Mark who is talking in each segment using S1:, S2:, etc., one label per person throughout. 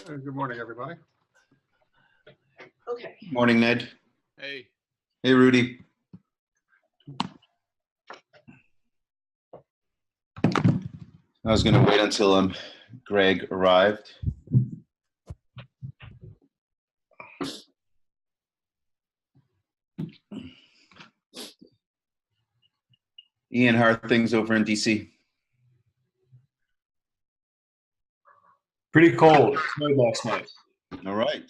S1: Good morning, everybody.
S2: Okay.
S3: Morning, Ned.
S4: Hey.
S3: Hey, Rudy. I was going to wait until Greg arrived. Ian, how are things over in DC?
S5: Pretty cold. It snowed last night.
S3: All right.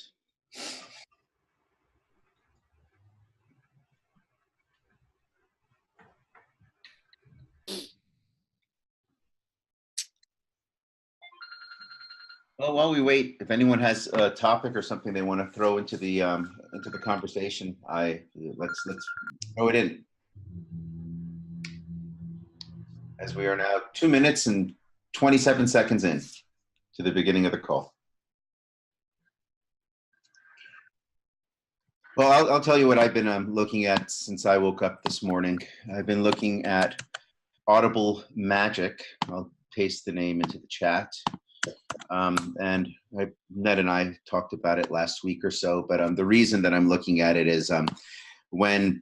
S3: Well, while we wait, if anyone has a topic or something they want to throw into the conversation, let's throw it in. As we are now 2 minutes and 27 seconds in to the beginning of the call. Well, I'll tell you what I've been looking at since I woke up this morning. I've been looking at Audible Magic. I'll paste the name into the chat. And Ned and I talked about it last week or so, but the reason that I'm looking at it is when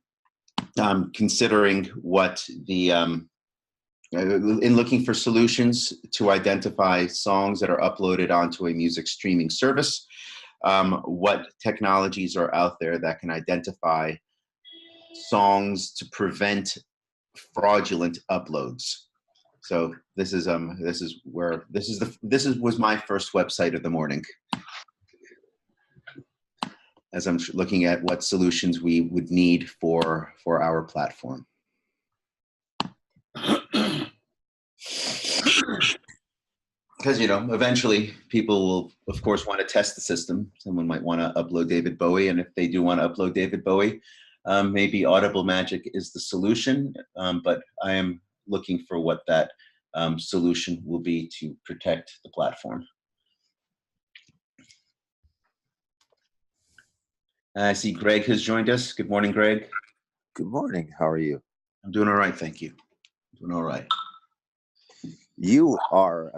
S3: I'm considering what the in looking for solutions to identify songs that are uploaded onto a music streaming service, what technologies are out there that can identify songs to prevent fraudulent uploads. So this was my first website of the morning, as I'm looking at what solutions we would need for our platform. Because, eventually people will, of course, want to test the system. Someone might want to upload David Bowie, and if they do want to upload David Bowie, maybe Audible Magic is the solution, but I am looking for what that solution will be to protect the platform. I see Greg has joined us. Good morning, Greg.
S6: Good morning. How are you?
S3: I'm doing all right, thank you. Doing all right.
S6: You are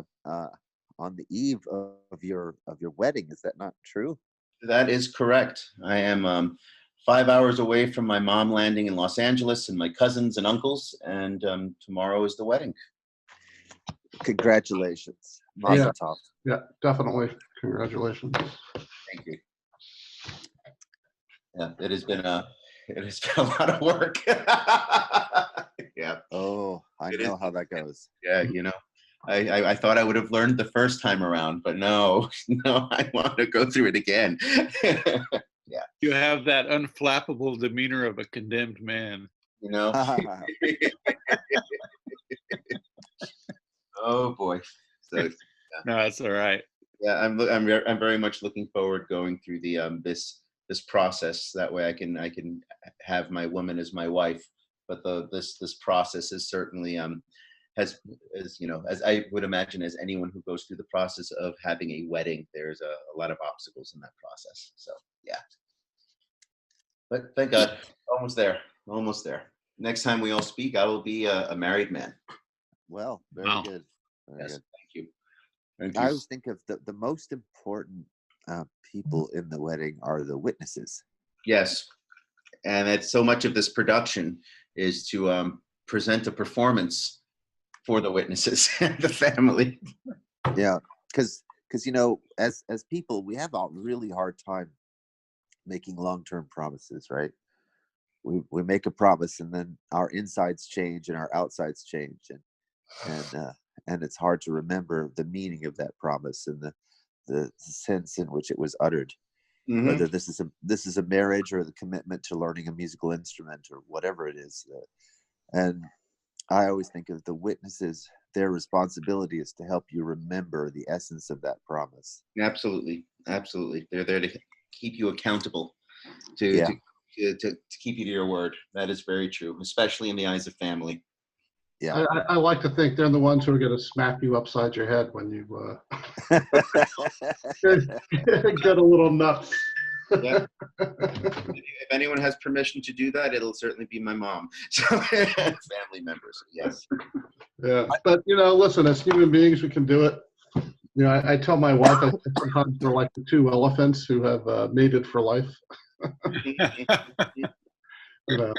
S6: on the eve of your wedding. Is that not true?
S3: That is correct. I am 5 hours away from my mom landing in Los Angeles and my cousins and uncles, and tomorrow is the wedding.
S6: Congratulations.
S1: Yeah.
S6: Tov.
S1: Yeah, definitely. Congratulations.
S3: Thank you. Yeah, it has been a lot of work. Yeah.
S6: Oh, I know how that goes.
S3: Yeah, I thought I would have learned the first time around, but no, I want to go through it again. Yeah.
S4: You have that unflappable demeanor of a condemned man.
S3: Oh boy. So yeah.
S4: No, that's all right.
S3: Yeah, I'm very much looking forward going through the this process. That way I can have my woman as my wife, but this process is certainly as I would imagine, as anyone who goes through the process of having a wedding, there's a lot of obstacles in that process. So yeah, but thank God, almost there. Next time we all speak, I will be a married man.
S6: Well, very
S4: Wow.
S6: good. Very
S3: Yes,
S6: good.
S3: thank you.
S6: I always think of the most important people in the wedding are the witnesses.
S3: Yes, and it's so much of this production is to present a performance for the witnesses and the family.
S6: Yeah, because as people, we have a really hard time making long-term promises, right? We make a promise, and then our insides change and our outsides change, and it's hard to remember the meaning of that promise and the sense in which it was uttered.
S3: Mm-hmm.
S6: Whether this is a marriage or the commitment to learning a musical instrument or whatever it is. And I always think of the witnesses, their responsibility is to help you remember the essence of that promise.
S3: Absolutely. They're there to keep you accountable, to keep you to your word. That is very true, especially in the eyes of family.
S6: Yeah.
S1: I like to think they're the ones who are going to smack you upside your head when you get a little nuts.
S3: Yeah. If anyone has permission to do that, it'll certainly be my mom. So family members, yes.
S1: Yeah, but listen, as human beings, we can do it. You know, I tell my wife I sometimes they're like the two elephants who have mated for life. You know,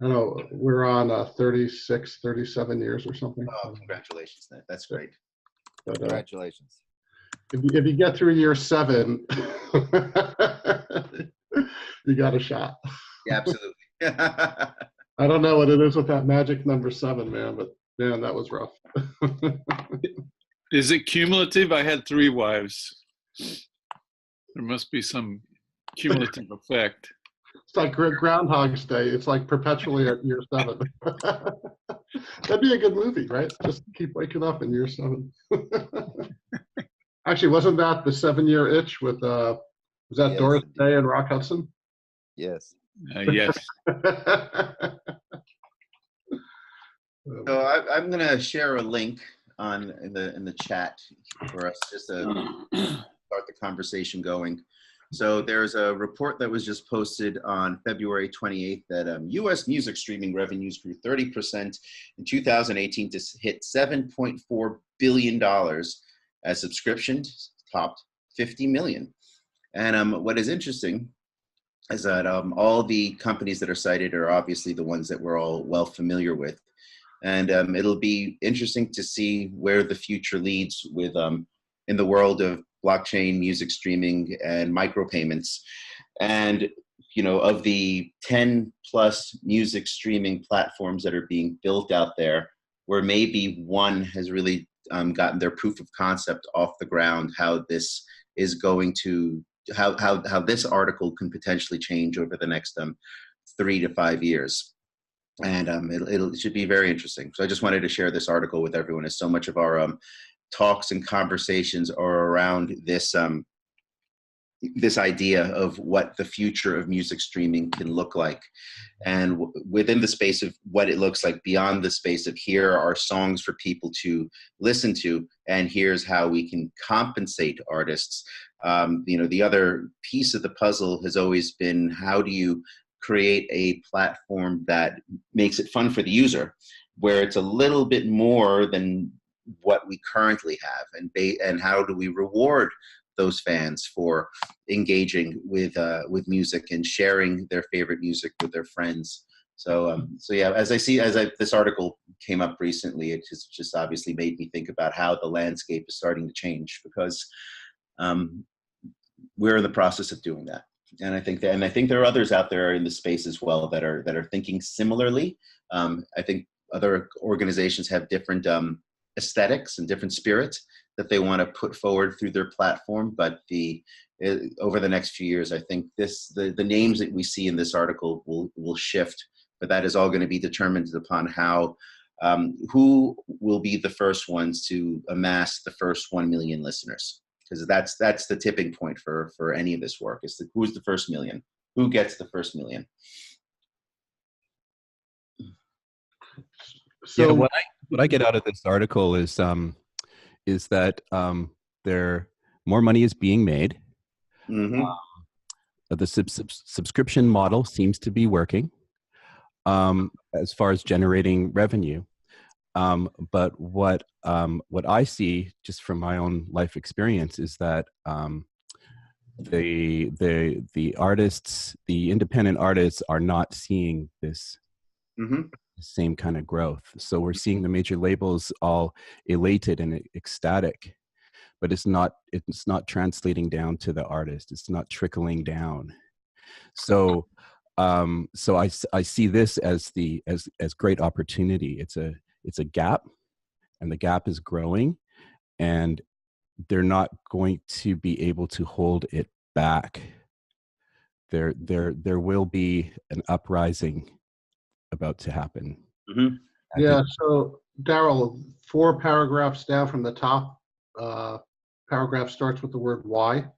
S1: I know we're on 36, 37 years or something.
S3: Oh, congratulations, Ned. That's great.
S1: But
S6: Congratulations.
S1: if you get through year 7, you got a shot.
S3: Yeah, absolutely.
S1: I don't know what it is with that magic number 7, man, but man, that was rough.
S4: Is it cumulative? I had 3 wives. There must be some cumulative effect.
S1: It's like Groundhog's Day. It's like perpetually at year 7. That'd be a good movie, right? Just keep waking up in year 7. Actually, wasn't that the 7-year itch with was that
S6: Yes,
S1: Doris
S6: indeed.
S1: Day and Rock Hudson?
S6: Yes.
S4: Yes.
S3: So I'm going to share a link in the chat for us just to start the conversation going. So there's a report that was just posted on February 28th that U.S. music streaming revenues grew 30% in 2018 to hit $7.4 billion as subscriptions topped 50 million. And what is interesting is that all the companies that are cited are obviously the ones that we're all well familiar with. And it'll be interesting to see where the future leads with in the world of blockchain, music streaming, and micropayments. And, you know, of the 10 plus music streaming platforms that are being built out there, where maybe one has really gotten their proof of concept off the ground, how this is going to, how this article can potentially change over the next 3 to 5 years. And it should be very interesting. So I just wanted to share this article with everyone, as so much of our talks and conversations are around this this idea of what the future of music streaming can look like. And within the space of what it looks like, beyond the space of here are songs for people to listen to, and here's how we can compensate artists. You know, the other piece of the puzzle has always been, how do you create a platform that makes it fun for the user, where it's a little bit more than what we currently have, and how do we reward those fans for engaging with music and sharing their favorite music with their friends. So yeah, this article came up recently, it just obviously made me think about how the landscape is starting to change, because we're in the process of doing that. And I think there are others out there in the space as well that are thinking similarly. I think other organizations have different aesthetics and different spirits that they want to put forward through their platform. But over the next few years, I think the names that we see in this article will shift. But that is all going to be determined upon how who will be the first ones to amass the first 1 million listeners. Because that's the tipping point for any of this work, is who's the first million, who gets the first million.
S1: So
S2: yeah, what I get out of this article is that there more money is being made.
S3: Mm-hmm.
S2: The subscription model seems to be working as far as generating revenue. But what I see just from my own life experience is that the artists, the independent artists, are not seeing this same kind of growth. So we're seeing the major labels all elated and ecstatic, but it's not translating down to the artist. It's not trickling down. So I see this as great opportunity. It's a gap, and the gap is growing, and they're not going to be able to hold it back. There will be an uprising about to happen.
S3: Mm-hmm.
S1: yeah, so Daryl, 4 paragraphs down from the top, paragraph starts with the word "why,"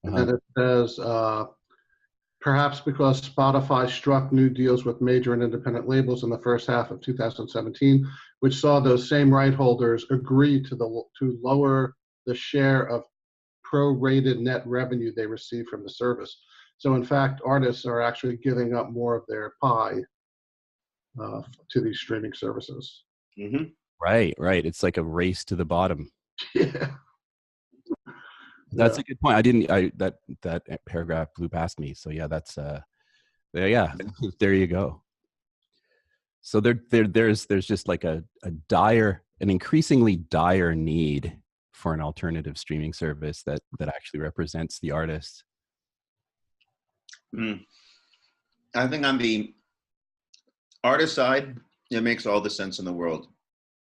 S1: and then it says, perhaps because Spotify struck new deals with major and independent labels in the first half of 2017, which saw those same right holders agree to lower the share of prorated net revenue they receive from the service. So in fact, artists are actually giving up more of their pie to these streaming services.
S3: Mm-hmm.
S2: Right, right. It's like a race to the bottom.
S1: Yeah.
S2: That's a good point. That paragraph blew past me. So yeah, that's yeah, there you go. So there's just like an increasingly dire need for an alternative streaming service that actually represents the artist.
S3: I think on the artist side, it makes all the sense in the world.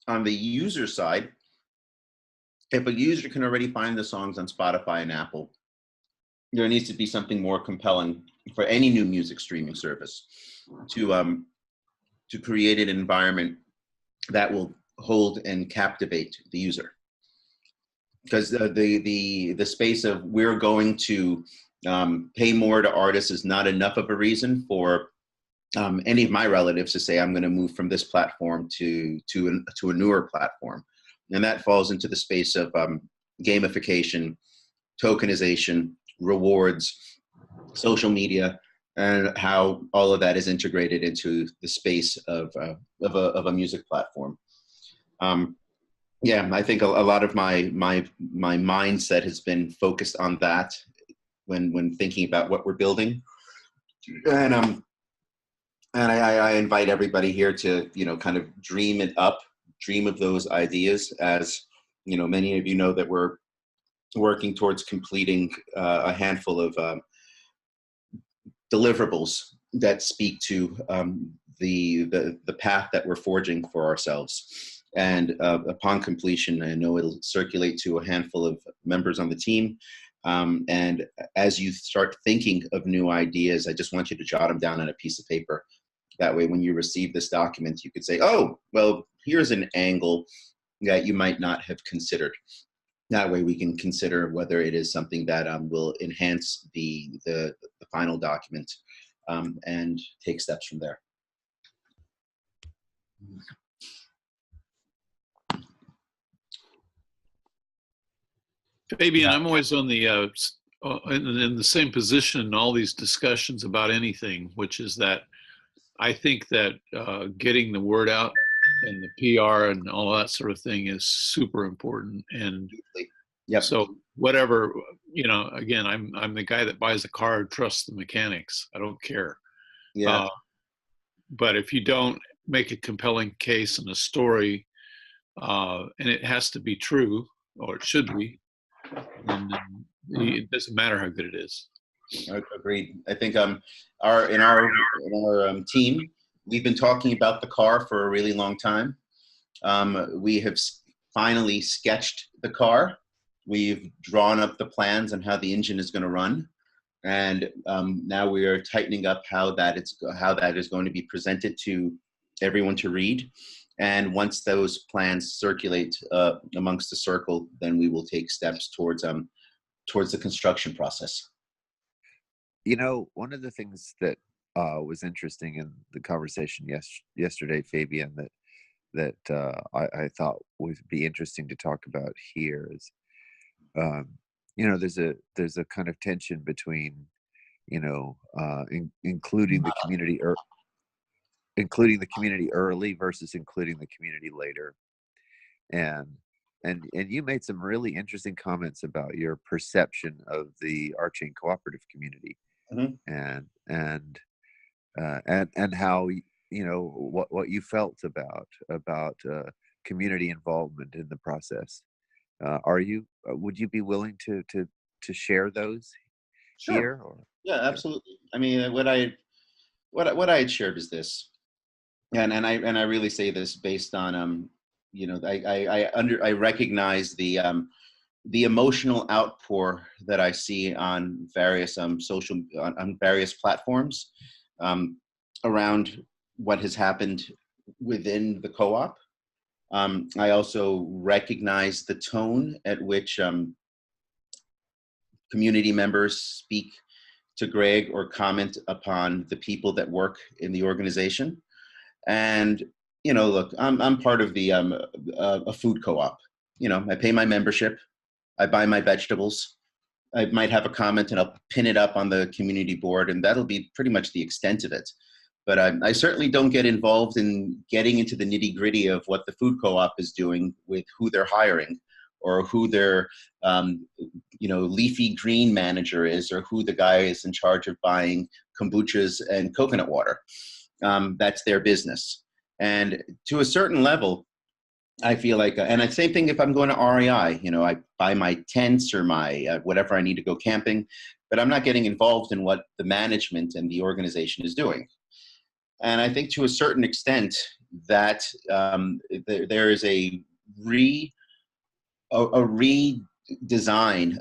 S3: On the user side, if a user can already find the songs on Spotify and Apple, there needs to be something more compelling for any new music streaming service to create an environment that will hold and captivate the user. Because the space of we're going to pay more to artists is not enough of a reason for any of my relatives to say I'm going to move from this platform to a newer platform, and that falls into the space of gamification, tokenization, rewards, social media, and how all of that is integrated into the space of a music platform. Yeah, I think a lot of my mindset has been focused on that when thinking about what we're building, and I invite everybody here to kind of dream of those ideas. As many of you know that we're working towards completing a handful of deliverables that speak to the path that we're forging for ourselves. And upon completion, I know it'll circulate to a handful of members on the team. And as you start thinking of new ideas, I just want you to jot them down on a piece of paper. That way, when you receive this document, you could say, oh, well, here's an angle that you might not have considered. That way we can consider whether it is something that will enhance the final document and take steps from there.
S4: Fabian, I'm always on the in the same position in all these discussions about anything, which is that I think that getting the word out and the PR and all that sort of thing is super important. And
S3: yep.
S4: So whatever, again, I'm the guy that buys a car, trusts the mechanics. I don't care.
S3: Yeah.
S4: But if you don't make a compelling case and a story, and it has to be true, or it should be, then it doesn't matter how good it is.
S3: Agreed. I think in our team, we've been talking about the car for a really long time. We have finally sketched the car. We've drawn up the plans on how the engine is going to run, and now we are tightening up how that is going to be presented to everyone to read. And once those plans circulate amongst the circle, then we will take steps towards the construction process.
S6: One of the things that was interesting in the conversation yesterday, Fabian, that I thought would be interesting to talk about here is, there's a kind of tension between, including the community early versus including the community later, and you made some really interesting comments about your perception of the RSong cooperative community.
S3: Mm-hmm.
S6: And how what you felt about community involvement in the process. Would you be willing to share those
S3: Sure.
S6: here? Or?
S3: Yeah, absolutely. I mean, what I had shared is this, and I really say this based on I recognize the emotional outpour that I see on various on various platforms around what has happened within the co-op. I also recognize the tone at which community members speak to Greg or comment upon the people that work in the organization. And look, I'm part of the a food co-op. I pay my membership. I buy my vegetables. I might have a comment and I'll pin it up on the community board, and that'll be pretty much the extent of it. But I certainly don't get involved in getting into the nitty gritty of what the food co-op is doing with who they're hiring, or who their leafy green manager is, or who the guy is in charge of buying kombuchas and coconut water. That's their business. And to a certain level, I feel like, and the same thing if I'm going to REI, I buy my tents or my whatever I need to go camping, but I'm not getting involved in what the management and the organization is doing. And I think to a certain extent that there is a redesign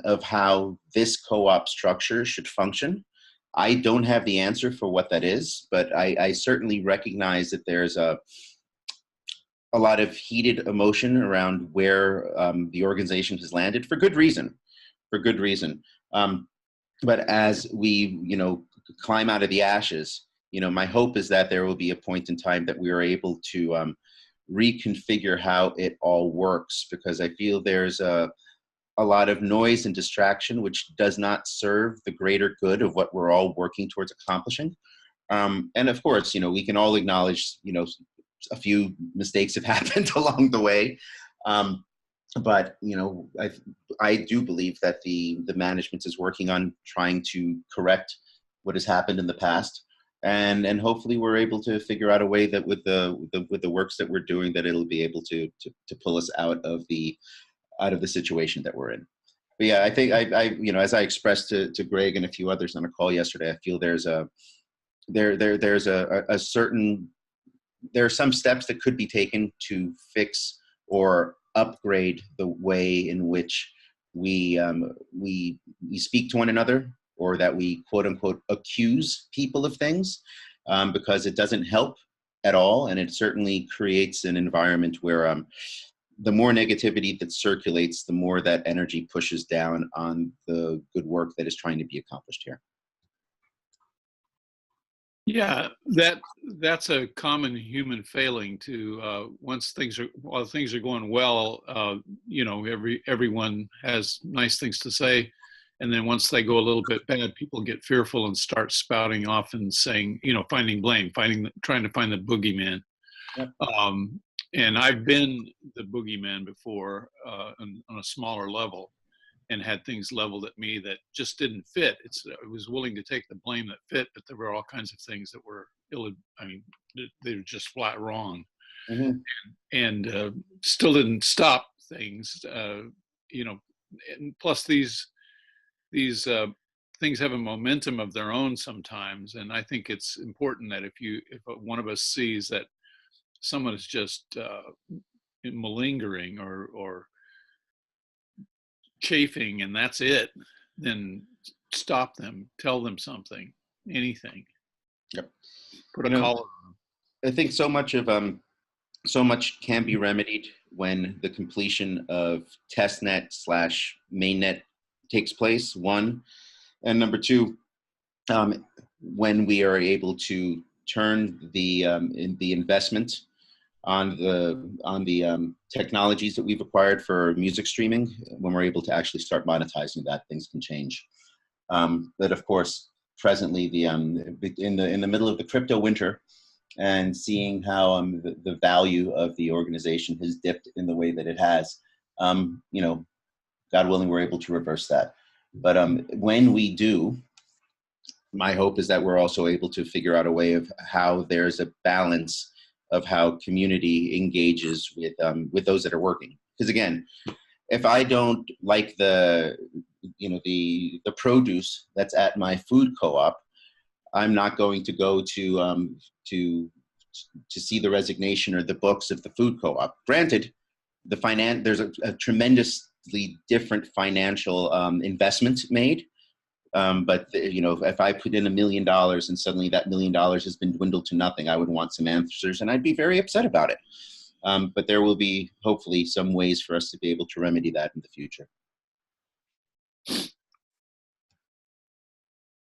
S3: of how this co-op structure should function. I don't have the answer for what that is, but I certainly recognize that there's a lot of heated emotion around where the organization has landed for good reason. But as we, climb out of the ashes, my hope is that there will be a point in time that we are able to reconfigure how it all works, because I feel there's a lot of noise and distraction which does not serve the greater good of what we're all working towards accomplishing. And of course, we can all acknowledge, a few mistakes have happened along the way. But I do believe that the management is working on trying to correct what has happened in the past. And hopefully we're able to figure out a way that with the works that we're doing, that it'll be able to pull us out of the situation that we're in. But yeah, I think I as I expressed to Greg and a few others on a call yesterday, I feel there's there are some steps that could be taken to fix or upgrade the way in which we speak to one another, or that we quote unquote accuse people of things, because it doesn't help at all. And it certainly creates an environment where the more negativity that circulates, the more that energy pushes down on the good work that is trying to be accomplished here.
S4: Yeah, that's a common human failing to while things are going well, everyone has nice things to say, and then once they go a little bit bad, people get fearful and start spouting off and saying, finding blame, trying to find the boogeyman.
S3: Yep.
S4: And I've been the boogeyman before on a smaller level, and had things leveled at me that just didn't fit. I was willing to take the blame that fit, but there were all kinds of things that were they were just flat wrong.
S3: Mm-hmm.
S4: And still didn't stop things, and plus these things have a momentum of their own sometimes. And I think it's important that if one of us sees that someone is just malingering or chafing, and that's it, then stop them, tell them something, anything.
S3: Yep.
S4: Put a collar on
S3: them. I think so much can be remedied when the completion of testnet / mainnet takes place, one, and number two, when we are able to turn the investment on the technologies that we've acquired for music streaming, when we're able to actually start monetizing that, things can change. But of course, presently, in the middle of the crypto winter, and seeing how the value of the organization has dipped in the way that it has, God willing, we're able to reverse that. But when we do, my hope is that we're also able to figure out a way of how there's a balance of how community engages with those that are working. Because again, if I don't like the produce that's at my food co-op, I'm not going to go to see the resignation or the books of the food co-op. Granted, there's a tremendously different financial investment made. But if I put in $1 million and suddenly that $1 million has been dwindled to nothing, I would want some answers, and I'd be very upset about it. But there will be hopefully some ways for us to be able to remedy that in the future.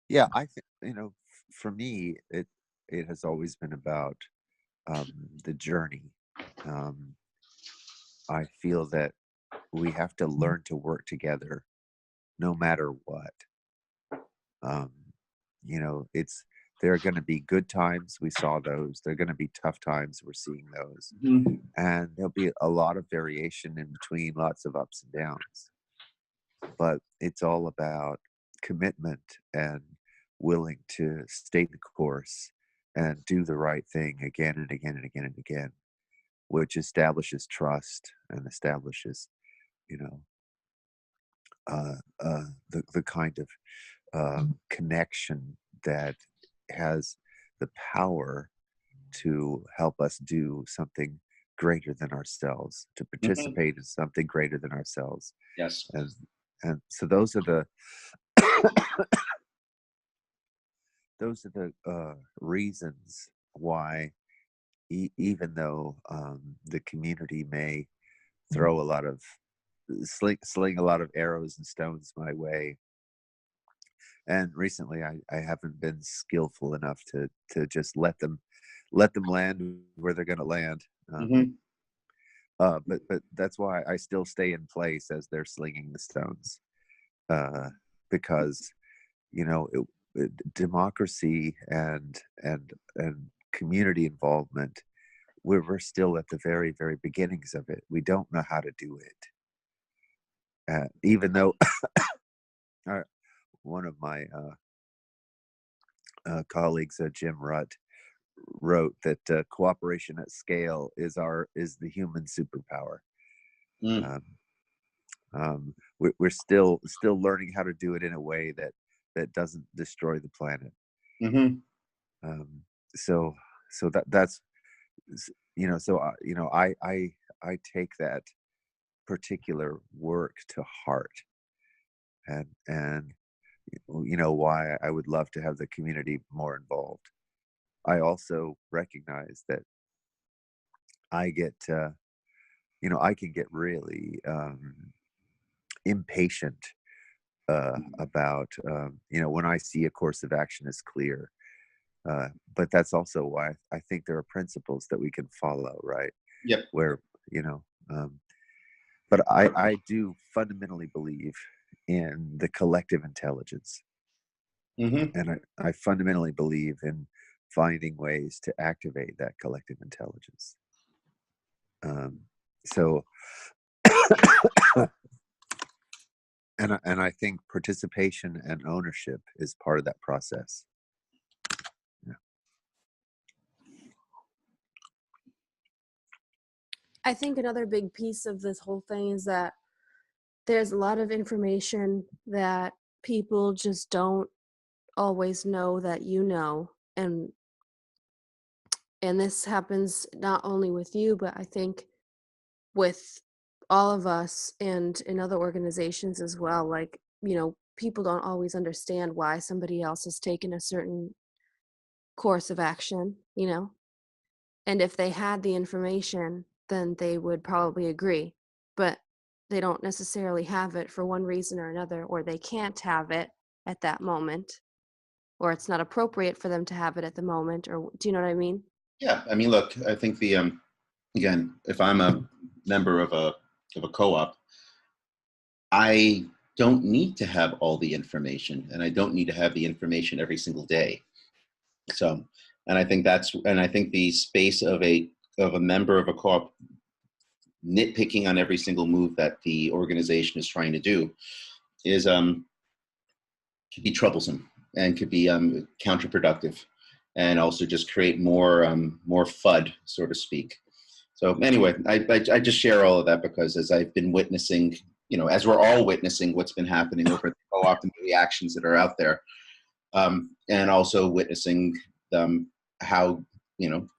S6: Yeah, I think, for me, it has always been about the journey. I feel that we have to learn to work together no matter what. It's There are going to be good times. We saw those. There are going to be tough times. We're seeing those. And there'll be a lot of variation in between, lots of ups and downs. But it's all about commitment and willing to stay the course and do the right thing again and again and again and again, which establishes trust and establishes, you know, the kind of connection that has the power to help us do something greater than ourselves, to participate in something greater than ourselves.
S3: Yes.
S6: And so those are the reasons why, even though the community may throw a lot of sling a lot of arrows and stones my way, and recently I haven't been skillful enough to just let them land where they're going to land. But that's why I still stay in place as they're slinging the stones, because, you know, democracy and community involvement, we're still at the very, very beginnings of it. We don't know how to do it, even though one of my colleagues, Jim Rutt, wrote that cooperation at scale is the human superpower. We're still learning how to do it in a way that doesn't destroy the planet. So that's, you know, so you know, I take that particular work to heart, and you know, why I would love to have the community more involved. I also recognize that I get, you know, I can get really impatient about, you know, when I see a course of action is clear. But that's also why I think there are principles that we can follow, right?
S3: Yep.
S6: Where, you know, but I do fundamentally believe in the collective intelligence. And I fundamentally believe in finding ways to activate that collective intelligence. So, and I think participation and ownership is part of that process. Yeah.
S7: I think another big piece of this whole thing is that there's a lot of information that people just don't always know that you know, and this happens not only with you, but I think with all of us and in other organizations as well. Like, you know, people don't always understand why somebody else has taken a certain course of action, you know, and if they had the information, then they would probably agree, but they don't necessarily have it for one reason or another, or they can't have it at that moment, or it's not appropriate for them to have it at the moment, or do you know what I mean?
S3: Yeah, I mean, look, I think the again, if I'm a member of a co-op, I don't need to have all the information, and I don't need to have the information every single day. So, and I think the space of a member of a co-op nitpicking on every single move that the organization is trying to do is could be troublesome and could be counterproductive, and also just create more FUD, so to speak. So anyway, I just share all of that because as I've been witnessing, you know, as we're all witnessing what's been happening over at the co-op and the reactions that are out there, and also witnessing how, you know,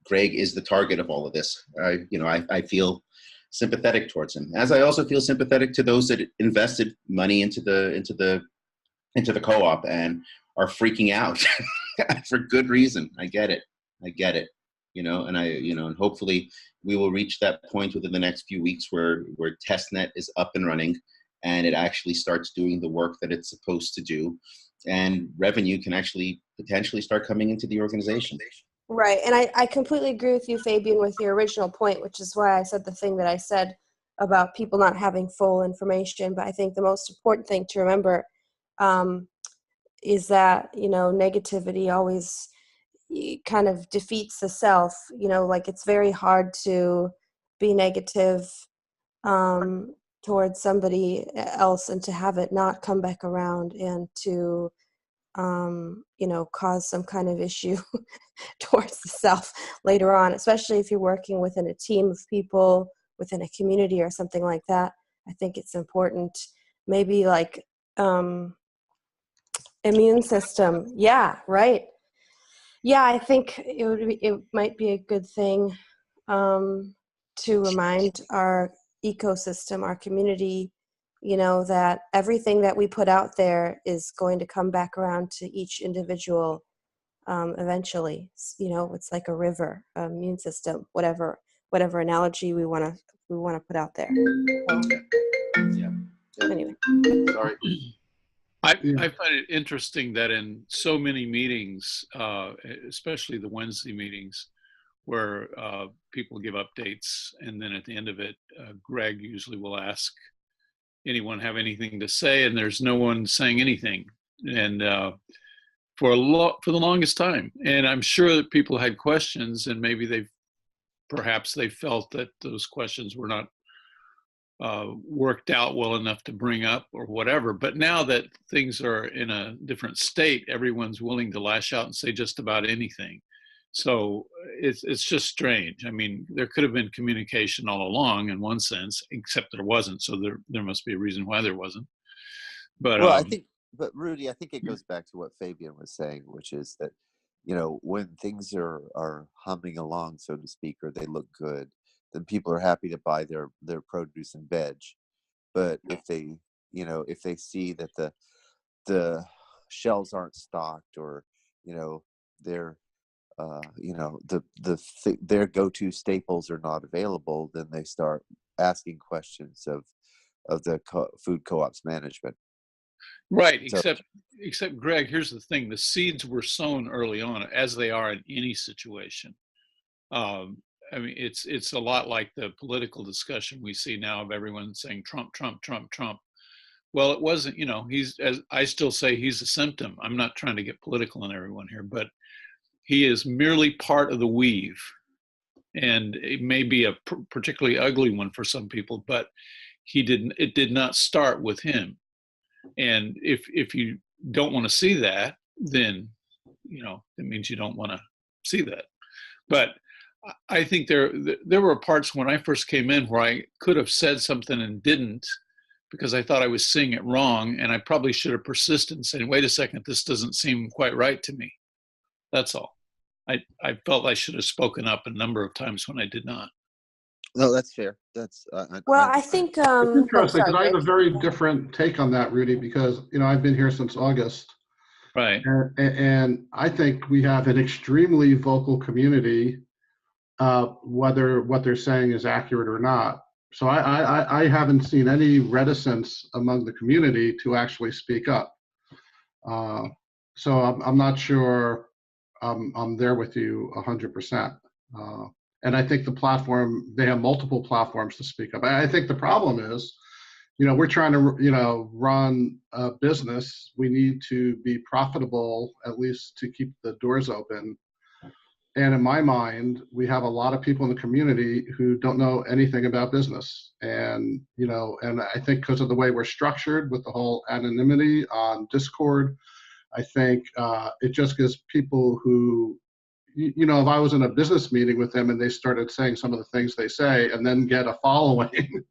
S3: Greg is the target of all of this. I feel sympathetic towards him, as I also feel sympathetic to those that invested money into the co-op and are freaking out for good reason. I get it. You know, and hopefully we will reach that point within the next few weeks where testnet is up and running and it actually starts doing the work that it's supposed to do, and revenue can actually potentially start coming into the organization.
S7: Right. And I completely agree with you, Fabian, with your original point, which is why I said the thing that I said about people not having full information. But I think the most important thing to remember is that, negativity always kind of defeats the self. Like it's very hard to be negative towards somebody else and to have it not come back around and to cause some kind of issue towards the self later on, especially if you're working within a team of people, within a community or something like that. I think it's important. Maybe like immune system. Yeah, right. Yeah, I think it might be a good thing to remind our ecosystem, our community, that everything that we put out there is going to come back around to each individual eventually. It's like a river, immune system, whatever analogy we want to put out there. So,
S3: Yeah.
S7: anyway.
S3: Sorry.
S4: I find it interesting that in so many meetings, especially the Wednesday meetings, where people give updates, and then at the end of it, Greg usually will ask, anyone have anything to say? And there's no one saying anything. And for the longest time, and I'm sure that people had questions, and maybe perhaps they felt that those questions were not worked out well enough to bring up or whatever. But now that things are in a different state, everyone's willing to lash out and say just about anything. So it's just strange. I mean, there could have been communication all along in one sense, except there wasn't. So there must be a reason why there wasn't. But
S6: Well, but Rudy, I think it goes back to what Fabian was saying, which is that, when things are humming along, so to speak, or they look good, then people are happy to buy their produce and veg. But if they see that the shelves aren't stocked, or their their go-to staples are not available, then they start asking questions of the food co-op's management.
S4: right,
S6: So,
S4: except Greg, here's the thing: the seeds were sown early on, as they are in any situation. I mean, it's a lot like the political discussion we see now of everyone saying Trump, Trump, Trump, Trump. Well, it wasn't, as I still say, he's a symptom. I'm not trying to get political on everyone here, but he is merely part of the weave. And it may be a particularly ugly one for some people, but it did not start with him. And if you don't want to see that, then, it means you don't want to see that. But I think there were parts when I first came in where I could have said something and didn't, because I thought I was seeing it wrong, and I probably should have persisted and said, wait a second, this doesn't seem quite right to me. That's all. I felt I should have spoken up a number of times when I did not.
S6: no, that's fair. That's
S7: I think
S1: It's interesting because I have a
S7: Greg.
S1: very different take on that, Rudy, because, I've been here since August.
S4: Right.
S1: And I think we have an extremely vocal community, whether what they're saying is accurate or not. So I haven't seen any reticence among the community to actually speak up. So I'm not sure I'm there with you 100%. And I think the platform, they have multiple platforms to speak up. I think the problem is, we're trying to, run a business. We need to be profitable, at least to keep the doors open. And in my mind, we have a lot of people in the community who don't know anything about business. And, and I think because of the way we're structured with the whole anonymity on Discord, I think it just gives people who, if I was in a business meeting with them and they started saying some of the things they say and then get a following,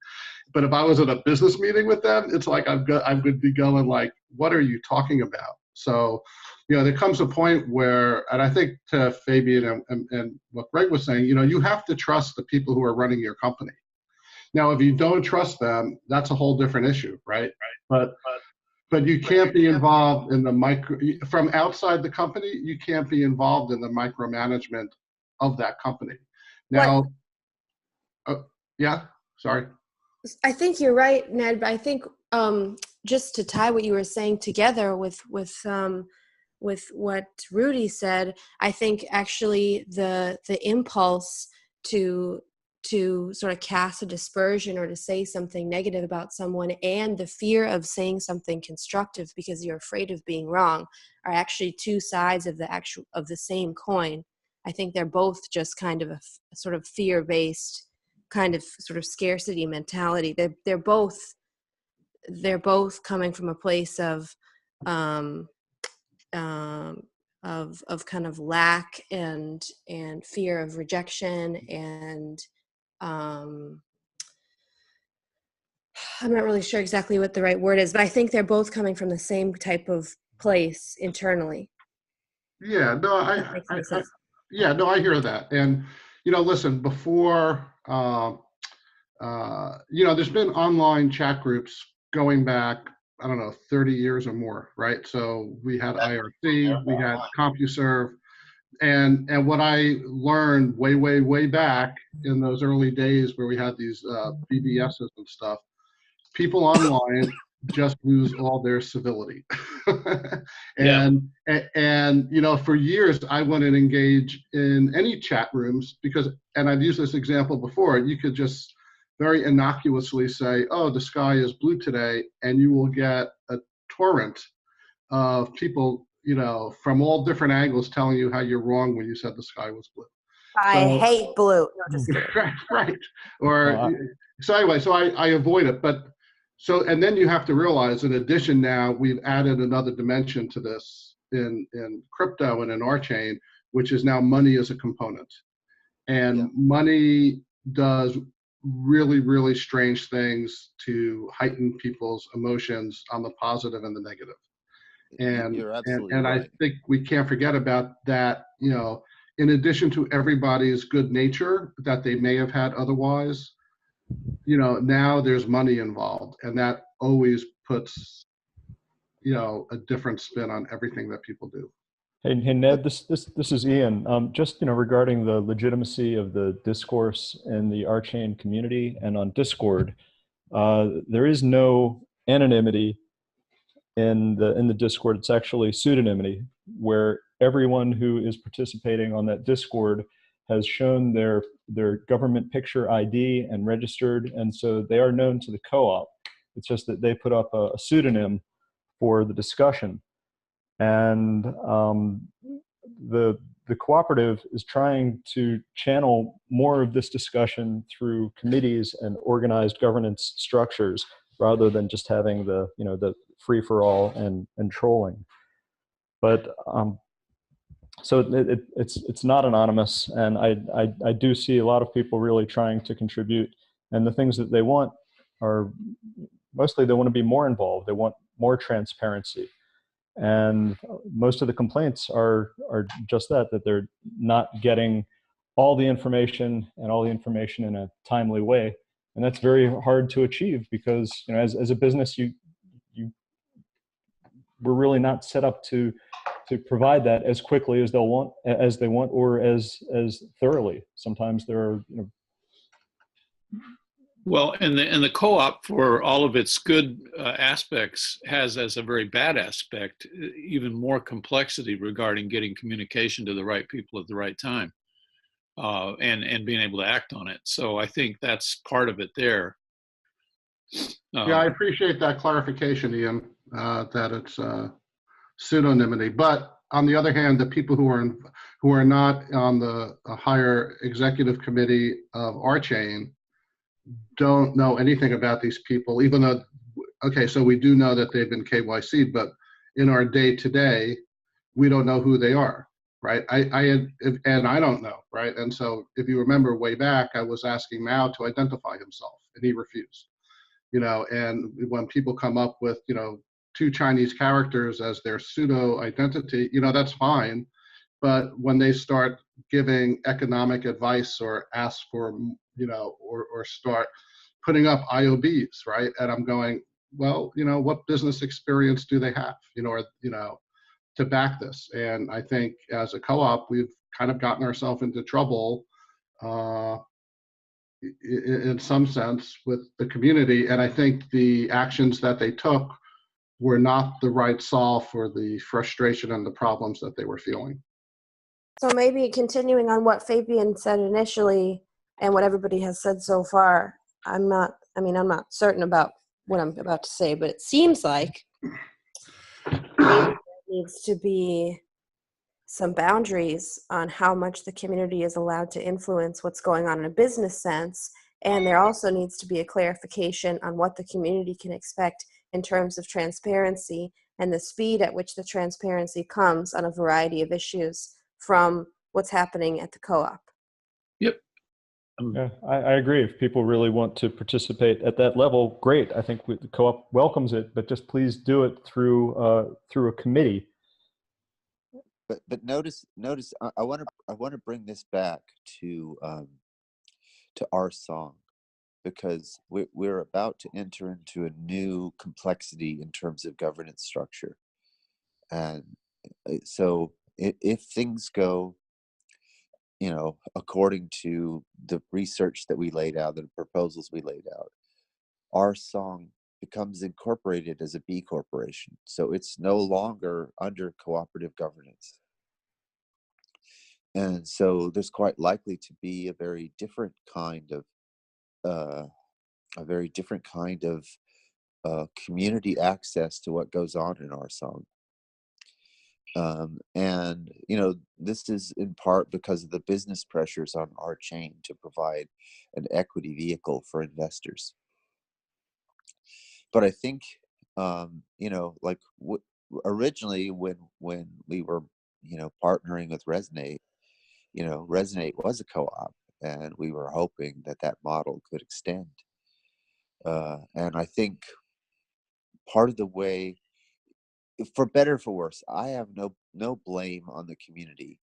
S1: but if I was in a business meeting with them, it's like I would be going like, what are you talking about? So, there comes a point where, and I think to Fabian and what Greg was saying, you have to trust the people who are running your company. Now, if you don't trust them, that's a whole different issue, right? But you can't be involved in the from outside the company, you can't be involved in the micromanagement of that company. Now, yeah, sorry.
S7: I think you're right, Ned, but I think just to tie what you were saying together with what Rudy said, I think actually the impulse to to sort of cast a dispersion or to say something negative about someone, and the fear of saying something constructive because you're afraid of being wrong are actually two sides of the same coin. I think they're both just kind of a sort of fear-based kind of sort of scarcity mentality. They're both coming from a place of kind of lack and fear of rejection, and I'm not really sure exactly what the right word is, but I think they're both coming from the same type of place internally.
S1: Yeah, no, yeah, no, I hear that. And, listen, before, there's been online chat groups going back, I don't know, 30 years or more, right? So we had IRC, we had CompuServe, and what I learned way back in those early days where we had these BBSs and stuff, people online just lose all their civility. and for years I wouldn't engage in any chat rooms because, and I've used this example before, you could just very innocuously say, oh, the sky is blue today, and you will get a torrent of people, from all different angles telling you how you're wrong when you said the sky was blue.
S8: I hate blue. No, just kidding.
S1: Right. Or so anyway, so I avoid it. But so, and then you have to realize, in addition, now we've added another dimension to this in crypto and in our chain, which is now money as a component. And money does really strange things to heighten people's emotions on the positive and the negative. And
S6: You're absolutely
S1: and
S6: right.
S1: I think we can't forget about that, in addition to everybody's good nature that they may have had otherwise, now there's money involved, and that always puts, a different spin on everything that people do.
S9: Hey Ned, this is Ian. Just regarding the legitimacy of the discourse in the RChain community and on Discord, there is no anonymity in the Discord. It's actually pseudonymity, where everyone who is participating on that Discord has shown their government picture ID and registered, and so they are known to the co-op. It's just that they put up a pseudonym for the discussion. And the cooperative is trying to channel more of this discussion through committees and organized governance structures, rather than just having the free for all and trolling. But so it's not anonymous, and I do see a lot of people really trying to contribute, and the things that they want are mostly they want to be more involved. They want more transparency. And most of the complaints are just that they're not getting all the information and all the information in a timely way. And that's very hard to achieve because, as a business, we're really not set up to provide that as quickly as they want, or as thoroughly. Sometimes there are,
S4: Well, and the co-op, for all of its good aspects, has as a very bad aspect even more complexity regarding getting communication to the right people at the right time, and being able to act on it. So I think that's part of it there.
S1: Yeah, I appreciate that clarification, Ian, that it's pseudonymity. But on the other hand, the people who are not on the higher executive committee of RChain don't know anything about these people, even though, okay, so we do know that they've been KYC'd, but in our day-to-day, we don't know who they are, right? I don't know, right? And so if you remember way back, I was asking Mao to identify himself, and he refused. And when people come up with, 2 Chinese characters as their pseudo identity, that's fine. But when they start giving economic advice or ask for, or start putting up IOBs, right? And I'm going, well, what business experience do they have, to back this? And I think as a co-op, we've kind of gotten ourselves into trouble in some sense with the community. And I think the actions that they took were not the right solve for the frustration and the problems that they were feeling.
S7: So maybe continuing on what Fabian said initially, and what everybody has said so far, I'm not certain about what I'm about to say, but it seems like maybe there needs to be some boundaries on how much the community is allowed to influence what's going on in a business sense. And there also needs to be a clarification on what the community can expect in terms of transparency and the speed at which the transparency comes on a variety of issues from what's happening at the co-op.
S4: Yep.
S9: Yeah, I agree. If people really want to participate at that level, great. I think the co-op welcomes it, but just please do it through a committee.
S6: But notice, I want to bring this back to RSong, because we're about to enter into a new complexity in terms of governance structure, and so if things go, according to the research that we laid out, the proposals we laid out, RSong becomes incorporated as a B corporation, so it's no longer under cooperative governance. And so there's quite likely to be a very different kind of community access to what goes on in RSong. And this is in part because of the business pressures on our chain to provide an equity vehicle for investors. But I think originally when we were partnering with Resonate, Resonate was a co-op, and we were hoping that model could extend. And I think part of the way, for better or for worse, I have no blame on the community,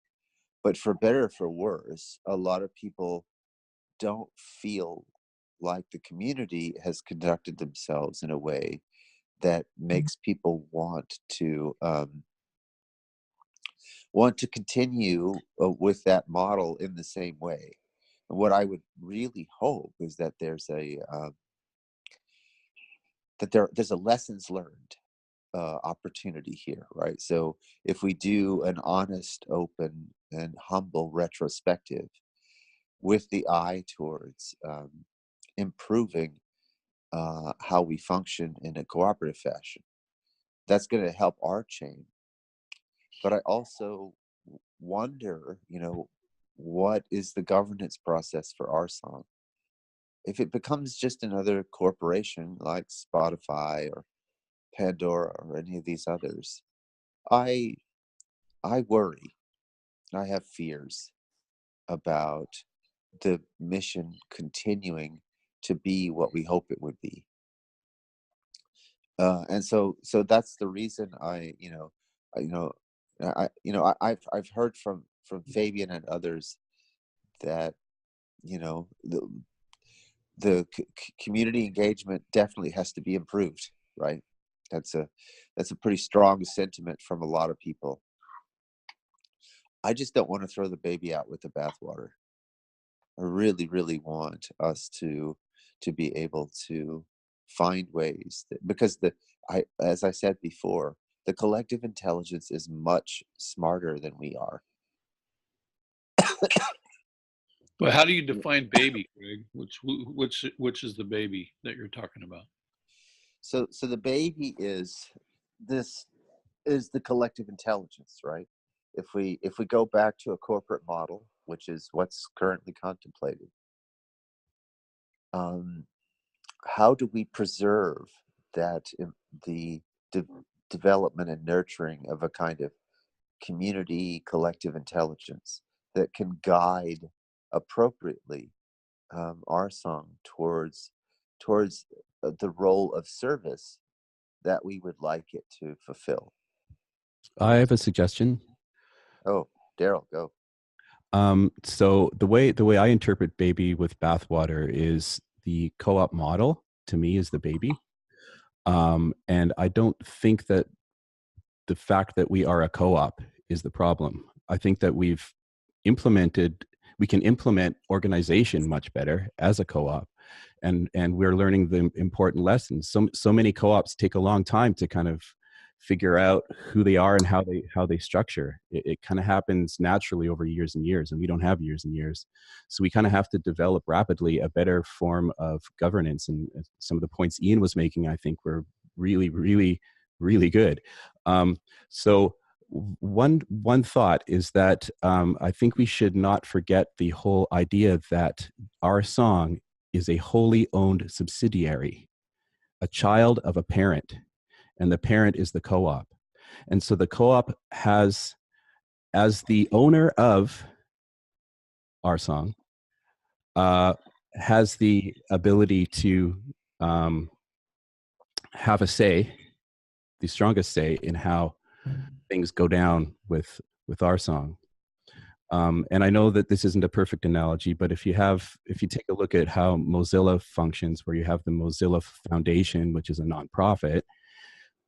S6: but for better or for worse, a lot of people don't feel like the community has conducted themselves in a way that makes people want to continue with that model in the same way. And what I would really hope is that there's a lessons learned opportunity here, right? So if we do an honest, open, and humble retrospective with the eye towards improving how we function in a cooperative fashion, that's going to help our chain. But I also wonder, what is the governance process for RSong? If it becomes just another corporation like Spotify or Pandora or any of these others, I worry. I have fears about the mission continuing to be what we hope it would be. And so that's the reason I've heard from Fabian and others that the community engagement definitely has to be improved, right? That's a pretty strong sentiment from a lot of people. I just don't want to throw the baby out with the bathwater. I really, really want us to be able to find ways because as I said before, the collective intelligence is much smarter than we are.
S4: But how do you define baby, Greg? Which is the baby that you're talking about?
S6: So the baby is the collective intelligence, right? If we go back to a corporate model, which is what's currently contemplated, how do we preserve that the development and nurturing of a kind of community collective intelligence that can guide appropriately RSong towards the role of service that we would like it to fulfill?
S2: I have a suggestion.
S6: Oh, Daryl, go.
S2: So the way I interpret baby with bathwater is the co-op model, to me, is the baby. And I don't think that the fact that we are a co-op is the problem. I think that we can implement organization much better as a co-op. And we're learning the important lessons. So many co-ops take a long time to kind of figure out who they are and how they structure. It kind of happens naturally over years and years, and we don't have years and years. So we kind of have to develop rapidly a better form of governance. And some of the points Ian was making, I think, were really, really, really good. So one thought is that I think we should not forget the whole idea that RSong is a wholly owned subsidiary, a child of a parent, and the parent is the co-op. And so the co-op has, as the owner of RSong, has the ability to have a say, the strongest say in how things go down with RSong. And I know that this isn't a perfect analogy, but if you take a look at how Mozilla functions, where you have the Mozilla Foundation, which is a nonprofit,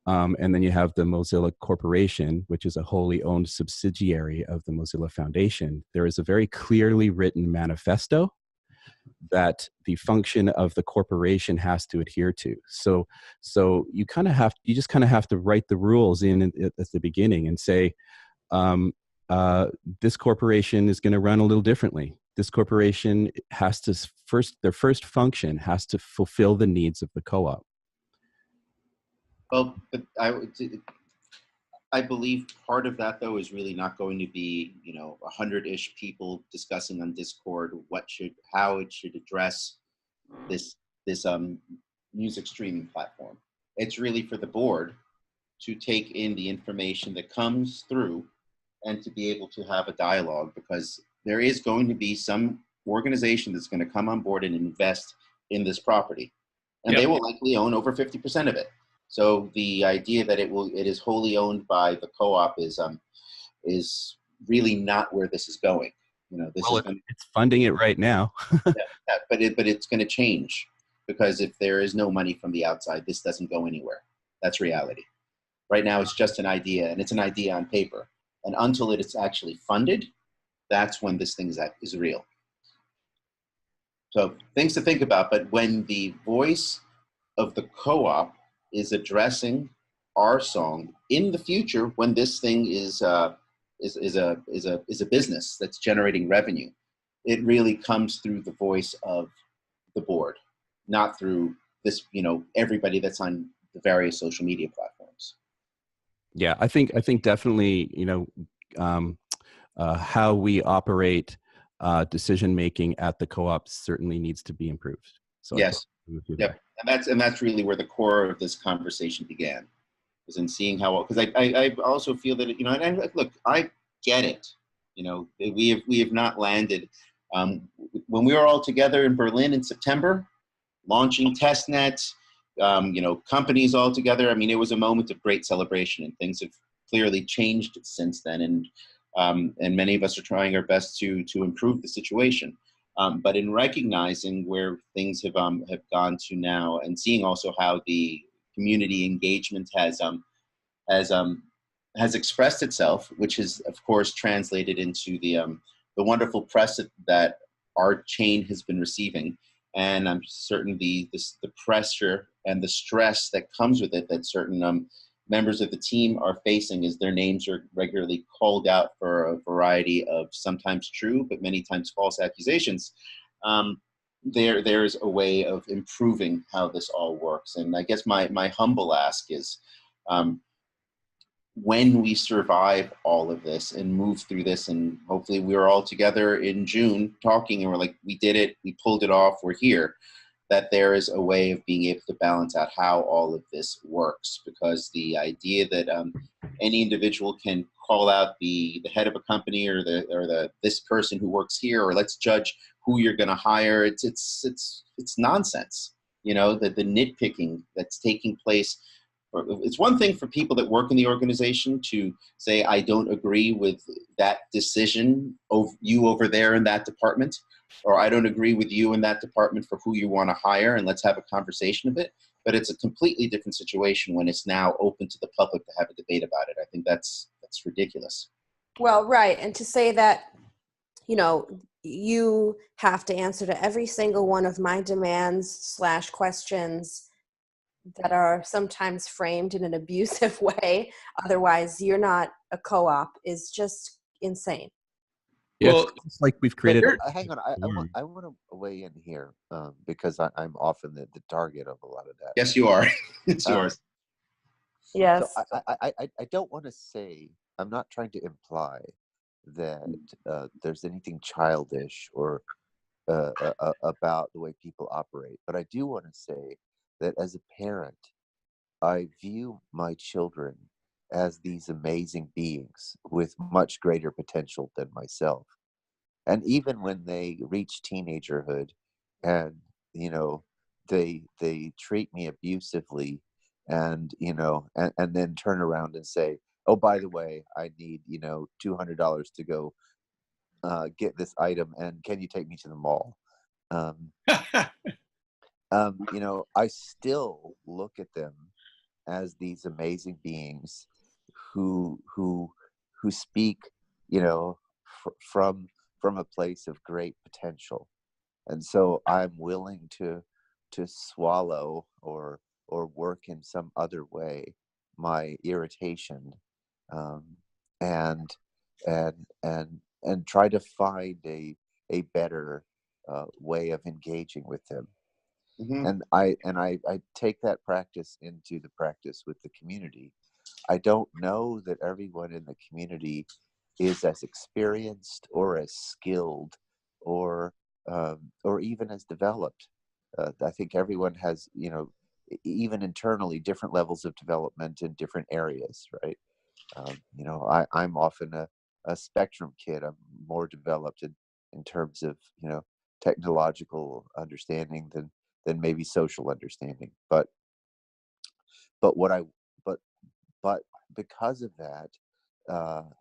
S2: and then you have the Mozilla Corporation, which is a wholly owned subsidiary of the Mozilla Foundation, there is a very clearly written manifesto that the function of the corporation has to adhere to. So you just kind of have to write the rules in at the beginning and say, this corporation is going to run a little differently. This corporation has to their first function has to fulfill the needs of the co-op.
S3: Well, but I believe part of that, though, is really not going to be, 100-ish people discussing on Discord how it should address this music streaming platform. It's really for the board to take in the information that comes through and to be able to have a dialogue, because there is going to be some organization that's going to come on board and invest in this property, and they will likely own over 50% of it. So the idea that it is wholly owned by the co-op is really not where this is going.
S2: It's funding it right now.
S3: but it's going to change, because if there is no money from the outside, this doesn't go anywhere. That's reality. Right now, it's just an idea, and it's an idea on paper. And until it is actually funded, that's when this thing is real. So things to think about. But when the voice of the co-op is addressing RSong in the future, when this thing is a business that's generating revenue, it really comes through the voice of the board, not through this, everybody that's on the various social media platforms.
S2: Yeah, I think definitely, how we operate decision making at the co-op certainly needs to be improved. So
S3: yes, yep, and that's really where the core of this conversation began, was in seeing how, because I also feel that and look, I get it. We have not landed. When we were all together in Berlin in September, launching testnet, companies all together. I mean, it was a moment of great celebration, and things have clearly changed since then. And many of us are trying our best to improve the situation. But in recognizing where things have gone to now, and seeing also how the community engagement has expressed itself, which is of course translated into the wonderful press that our chain has been receiving. And I'm certain the pressure and the stress that comes with it that certain members of the team are facing, as their names are regularly called out for a variety of sometimes true, but many times false accusations. There's a way of improving how this all works. And I guess my humble ask is, when we survive all of this and move through this, and hopefully we're all together in June talking and we're like, we did it, we pulled it off, we're here, that there is a way of being able to balance out how all of this works. Because the idea that any individual can call out the head of a company or this person who works here, or let's judge who you're going to hire, it's nonsense. The nitpicking that's taking place. It's one thing for people that work in the organization to say, I don't agree with that decision of you over there in that department, or I don't agree with you in that department for who you want to hire, and let's have a conversation of it. But it's a completely different situation when it's now open to the public to have a debate about it. I think that's ridiculous.
S8: Well, right. And to say that, you have to answer to every single one of my demands / questions that are sometimes framed in an abusive way, otherwise you're not a co-op, is just insane.
S2: Yeah,
S4: Well,
S2: it's like we've created.
S6: Hang on, I want to weigh in here because I'm often the target of a lot of that.
S3: Yes, you are. It's yours.
S8: Yes.
S6: So I don't want to say, I'm not trying to imply that there's anything childish or about the way people operate, but I do want to say that as a parent, I view my children as these amazing beings with much greater potential than myself. And even when they reach teenagerhood and, you know, they treat me abusively and, you know, and then turn around and say, oh, by the way, I need, you know, $200 to go get this item, and can you take me to the mall? You know, I still look at them as these amazing beings who speak, you know, from a place of great potential, and so I'm willing to swallow or work in some other way my irritation, um, and and try to find a better way of engaging with them.
S3: Mhm.
S6: And I take that practice into the practice with the community. I don't know that everyone in the community is as experienced or as skilled or even as developed. I think everyone has, you know, even internally, different levels of development in different areas, right? You know, I'm often a spectrum kid. I'm more developed in terms of, you know, technological understanding than maybe social understanding. But what I but but because of that,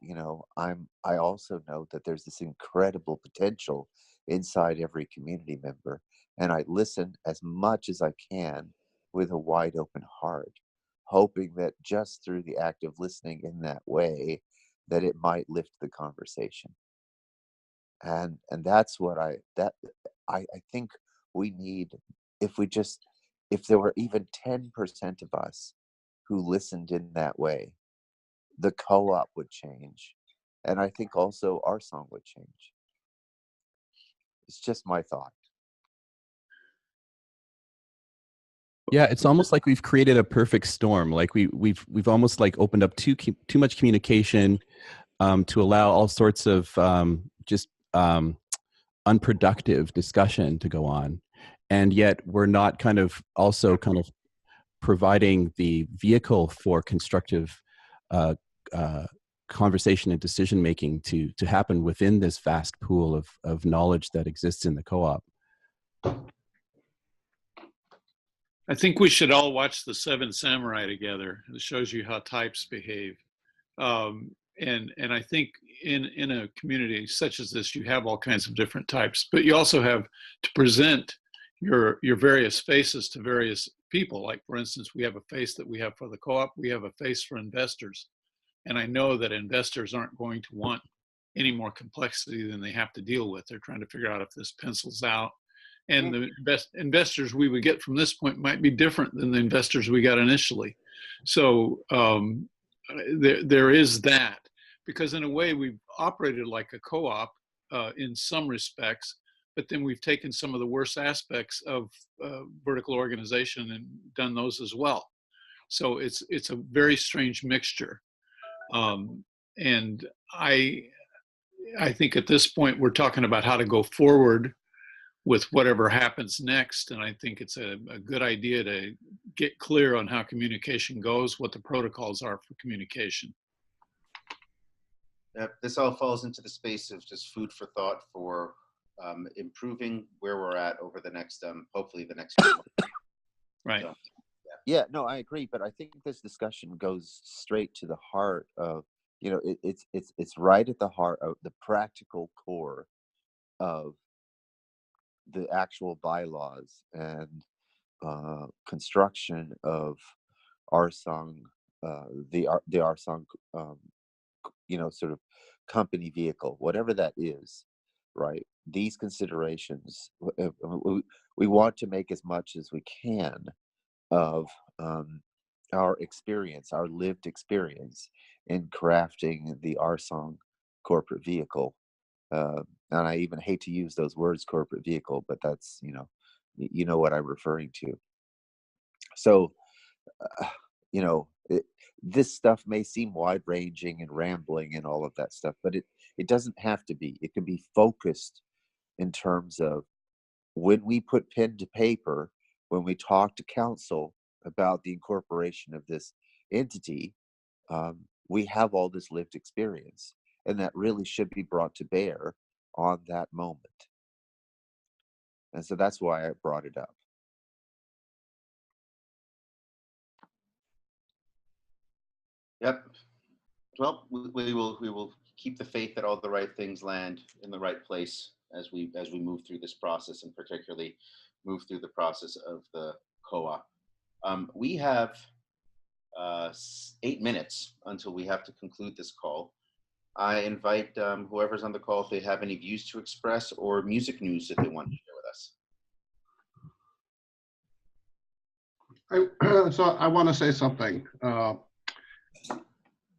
S6: you know, I also know that there's this incredible potential inside every community member, and I listen as much as I can with a wide open heart, hoping that just through the act of listening in that way, that it might lift the conversation. And that's what I think we need. If we just, if there were even 10% of us who listened in that way, the co-op would change, and I think also our song would change. It's just my thought.
S2: Yeah, it's almost like we've created a perfect storm. Like we've almost like opened up too much communication to allow all sorts of just unproductive discussion to go on, and yet we're not kind of also kind of providing the vehicle for constructive uh, uh, conversation and decision making to happen within this vast pool of knowledge that exists in the co-op.
S4: I think we should all watch The Seven Samurai together. It shows you how types behave. And I think in a community such as this, you have all kinds of different types, but you also have to present your various faces to various people. Like, for instance, we have a face that we have for the co-op. We have a face for investors. And I know that investors aren't going to want any more complexity than they have to deal with. They're trying to figure out if this pencils out. And the best investors we would get from this point might be different than the investors we got initially. So there is that, because in a way we've operated like a co-op in some respects, but then we've taken some of the worst aspects of vertical organization and done those as well. So it's a very strange mixture. And I think at this point we're talking about how to go forward with whatever happens next. And I think it's a good idea to get clear on how communication goes, what the protocols are for communication.
S3: This all falls into the space of just food for thought for improving where we're at over the next, hopefully the next few months.
S4: Right.
S3: So,
S6: Yeah, no, I agree, but I think this discussion goes straight to the heart of, you know, it's right at the heart of the practical core of the actual bylaws and construction of RSong, the RSong, you know, sort of company vehicle, whatever that is, right? These considerations, we want to make as much as we can of our experience, our lived experience in crafting the RSong corporate vehicle. And I even hate to use those words, corporate vehicle, but that's, you know what I'm referring to. So, you know, this stuff may seem wide ranging and rambling and all of that stuff, but it doesn't have to be. It can be focused in terms of when we put pen to paper, when we talk to council about the incorporation of this entity, we have all this lived experience, and that really should be brought to bear on that moment. And so that's why I brought it up.
S3: Yep. Well, we will keep the faith that all the right things land in the right place as we move through this process, and particularly move through the process of the co-op. We have 8 minutes until we have to conclude this call. I invite whoever's on the call if they have any views to express or music news that they want to share with us.
S1: So I want to say something,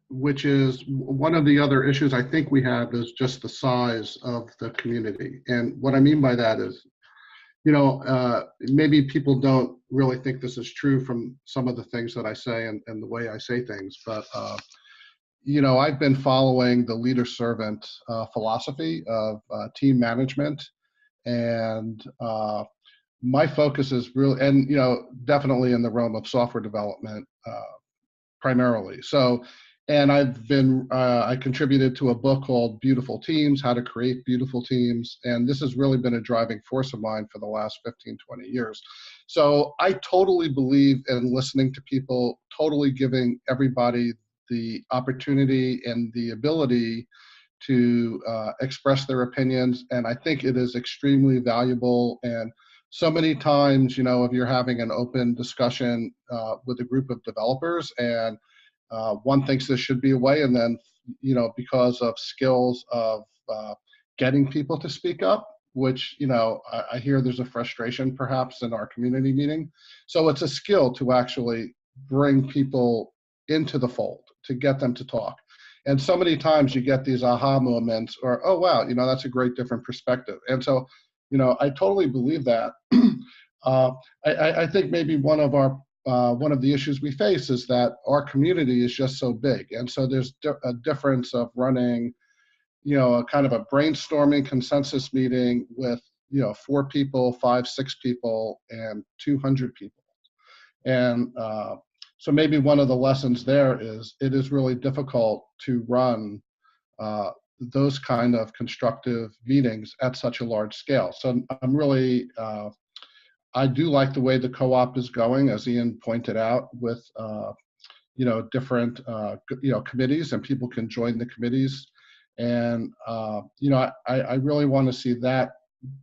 S1: which is one of the other issues I think we have is just the size of the community. And what I mean by that is, maybe people don't really think this is true from some of the things that I say and the way I say things, but I've been following the leader servant philosophy of team management, and my focus is really, and definitely in the realm of software development primarily. So, and I contributed to a book called Beautiful Teams, How to Create Beautiful Teams. And this has really been a driving force of mine for the last 15, 20 years. So I totally believe in listening to people, totally giving everybody the opportunity and the ability to express their opinions. And I think it is extremely valuable. And so many times, if you're having an open discussion with a group of developers and one thinks this should be a way, and then, because of skills of getting people to speak up, which, I hear there's a frustration perhaps in our community meeting. So it's a skill to actually bring people into the fold, to get them to talk. And so many times you get these aha moments or, oh, wow, that's a great different perspective. And so, I totally believe that. I think maybe one of the issues we face is that our community is just so big. And so there's a difference of running, a kind of a brainstorming consensus meeting with, 4 people, 5, 6 people, and 200 people. And so maybe one of the lessons there is it is really difficult to run those kind of constructive meetings at such a large scale. So I'm really, I do like the way the co-op is going, as Ian pointed out, with different committees, and people can join the committees. And I really want to see that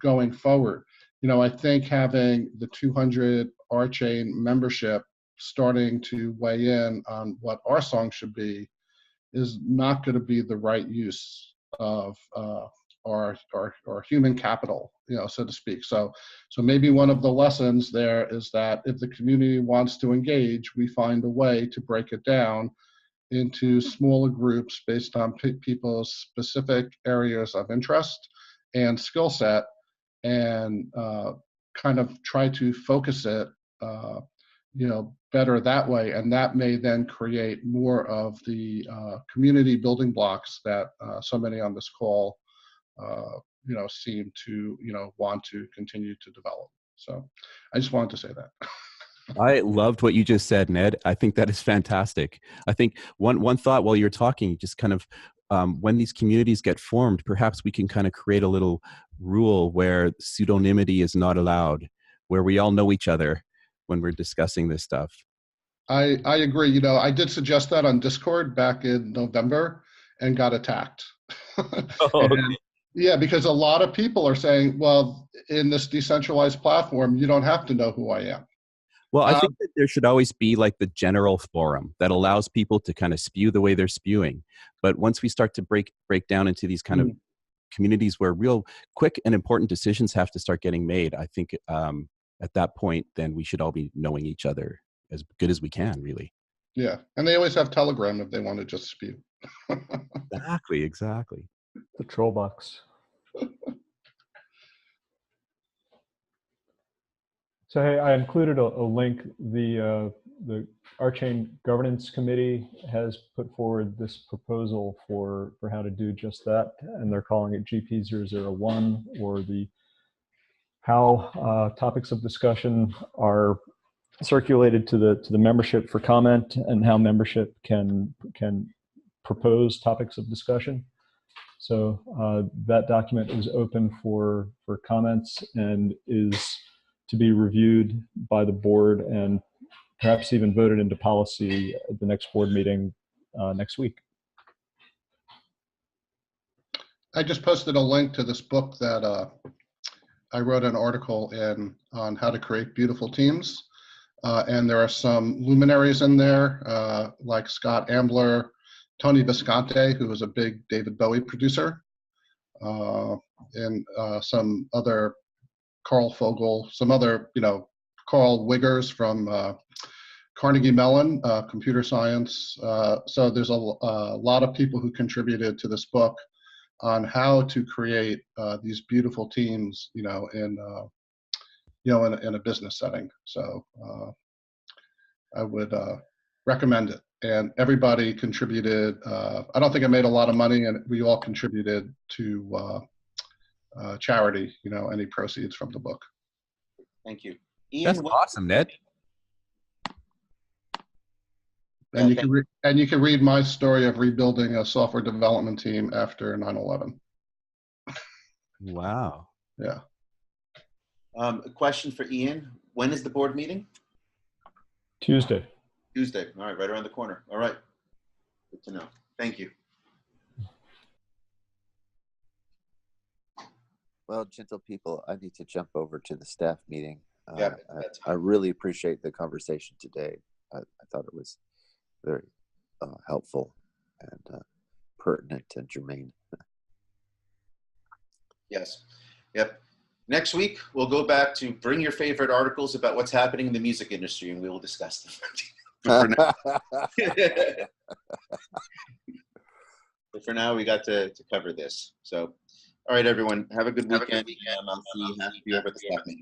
S1: going forward. I think having the 200 RChain membership starting to weigh in on what RSong should be is not going to be the right use of our human capital, so to speak. So maybe one of the lessons there is that if the community wants to engage, we find a way to break it down into smaller groups based on people's specific areas of interest and skill set, and kind of try to focus it better that way. And that may then create more of the community building blocks that so many on this call seem to want to continue to develop. So I just wanted to say that.
S2: I loved what you just said, Ned. I think that is fantastic. I think one thought while you're talking, just kind of when these communities get formed, perhaps we can kind of create a little rule where pseudonymity is not allowed, where we all know each other when we're discussing this stuff.
S1: I agree. I did suggest that on Discord back in November and got attacked. And, yeah, because a lot of people are saying, well, in this decentralized platform, you don't have to know who I am.
S2: Well, I think that there should always be like the general forum that allows people to kind of spew the way they're spewing. But once we start to break down into these kind of communities where real quick and important decisions have to start getting made, I think at that point, then we should all be knowing each other as good as we can, really.
S1: Yeah, and they always have Telegram if they want to just spew.
S2: Exactly.
S9: The troll box. So hey, I included a link. The RSong Governance Committee has put forward this proposal for how to do just that, and they're calling it GP001, or the how topics of discussion are circulated to the membership for comment, and how membership can propose topics of discussion. So that document is open for comments and is to be reviewed by the board and perhaps even voted into policy at the next board meeting next week.
S1: I just posted a link to this book that I wrote an article in on how to create beautiful teams. And there are some luminaries in there, like Scott Ambler, Tony Visconti, who was a big David Bowie producer, and some other Carl Fogel, some other, Carl Wiggers from Carnegie Mellon, computer science. So there's a lot of people who contributed to this book on how to create these beautiful teams, in a business setting. So I would recommend it. And everybody contributed. I don't think I made a lot of money, and we all contributed to charity, any proceeds from the book.
S3: Thank you. Ian,
S2: That's awesome, Ned.
S1: And you can read my story of rebuilding a software development team after 9/11.
S2: Wow.
S1: Yeah.
S3: A question for Ian. When is the board meeting?
S9: Tuesday.
S3: Tuesday. All right, right around the corner. All right. Good to know. Thank you.
S6: Well, gentle people, I need to jump over to the staff meeting.
S3: Yeah,
S6: I really appreciate the conversation today. I thought it was very helpful and pertinent and germane.
S3: Yes. Yep. Next week, we'll go back to bring your favorite articles about what's happening in the music industry, and we will discuss them. But for now, we got to cover this. So, all right, everyone, have a good weekend. I'll see you over at the staff meeting.